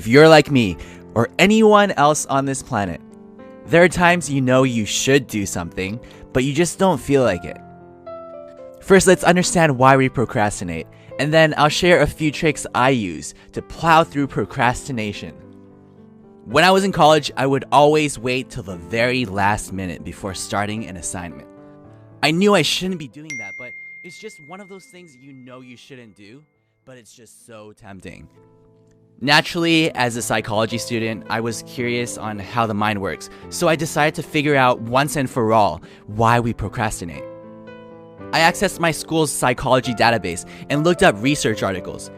if you're like me, or anyone else on this planet, there are times you know you should do something, but you just don't feel like it. First, let's understand why we procrastinate, and then I'll share a few tricks I use to plow through procrastination. When I was in college, I would always wait till the very last minute before starting an assignment. I knew I shouldn't be doing that, but it's just one of those things you know you shouldn't do, but it's just so tempting. Naturally, as a psychology student, I was curious on how the mind works, so I decided to figure out once and for all why we procrastinate. I accessed my school's psychology database and looked up research articles.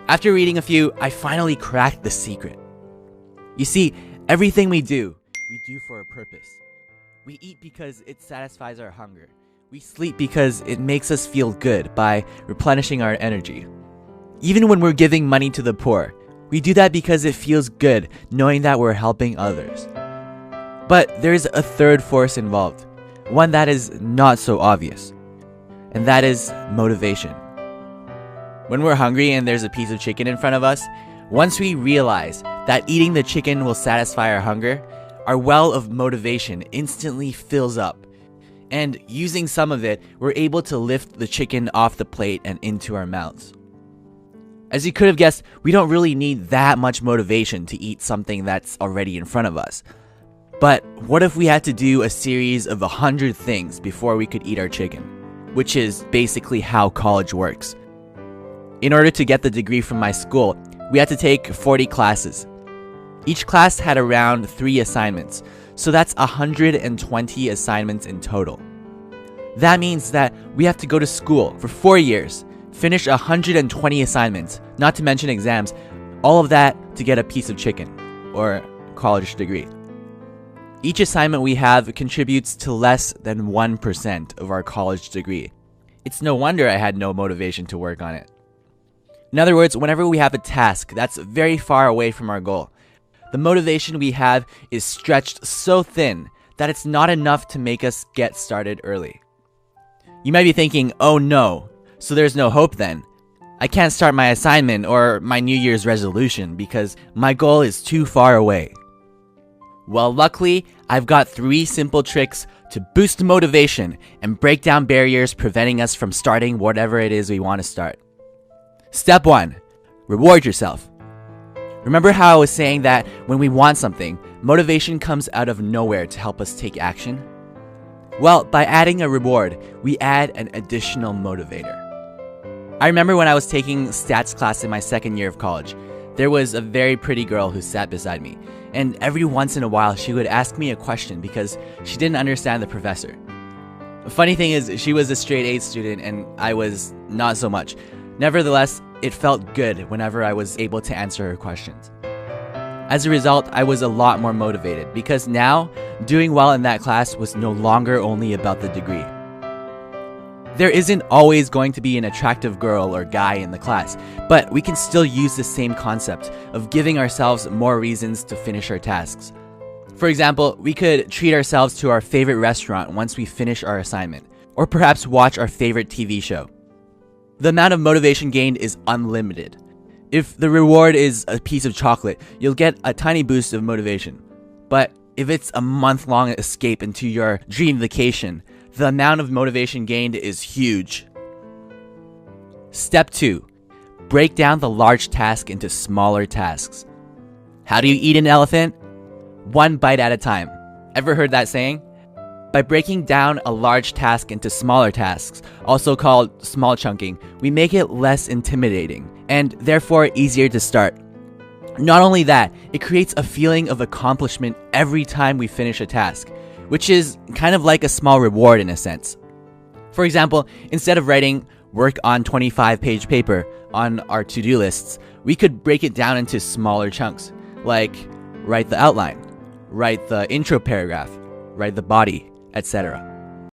After reading a few, I finally cracked the secret. You see, everything we do for a purpose. We eat because it satisfies our hunger. We sleep because it makes us feel good by replenishing our energy. Even when we're giving money to the poor, we do that because it feels good knowing that we're helping others. But there's a third force involved, one that is not so obvious, and that is motivation. When we're hungry and there's a piece of chicken in front of us, once we realize that eating the chicken will satisfy our hunger, our well of motivation instantly fills up. And using some of it, we're able to lift the chicken off the plate and into our mouths. As you could have guessed, we don't really need that much motivation to eat something that's already in front of us. But what if we had to do a series of 100 things before we could eat our chicken? Which is basically how college works. In order to get the degree from my school, we had to take 40 classes. Each class had around 3 assignments, so that's 120 assignments in total. That means that we have to go to school for 4 years, finish 120 assignments, not to mention exams, all of that to get a piece of chicken, or college degree. Each assignment we have contributes to less than 1% of our college degree. It's no wonder I had no motivation to work on it. In other words, whenever we have a task that's very far away from our goal, the motivation we have is stretched so thin that it's not enough to make us get started early. You might be thinking, oh no, so there's no hope then. I can't start my assignment or my New Year's resolution because my goal is too far away. Well, luckily, I've got 3 simple tricks to boost motivation and break down barriers preventing us from starting whatever it is we want to start. Step 1. Reward yourself. Remember how I was saying that when we want something, motivation comes out of nowhere to help us take action? Well, by adding a reward, we add an additional motivator. I remember when I was taking stats class in my second year of college, there was a very pretty girl who sat beside me, and every once in a while she would ask me a question because she didn't understand the professor. The funny thing is, she was a straight A student and I was not so much. Nevertheless, it felt good whenever I was able to answer her questions. As a result, I was a lot more motivated because now, doing well in that class was no longer only about the degree. There isn't always going to be an attractive girl or guy in the class, but we can still use the same concept of giving ourselves more reasons to finish our tasks. For example, we could treat ourselves to our favorite restaurant once we finish our assignment, or perhaps watch our favorite TV show. The amount of motivation gained is unlimited. If the reward is a piece of chocolate, you'll get a tiny boost of motivation. But if it's a month-long escape into your dream vacation, the amount of motivation gained is huge. Step 2. Break down the large task into smaller tasks. How do you eat an elephant? 1 bite at a time. Ever heard that saying? By breaking down a large task into smaller tasks, also called small chunking, we make it less intimidating and therefore easier to start. Not only that, it creates a feeling of accomplishment every time we finish a task, which is kind of like a small reward in a sense. For example, instead of writing work on 25-page paper on our to-do lists, we could break it down into smaller chunks, like write the outline, write the intro paragraph, write the body, etc.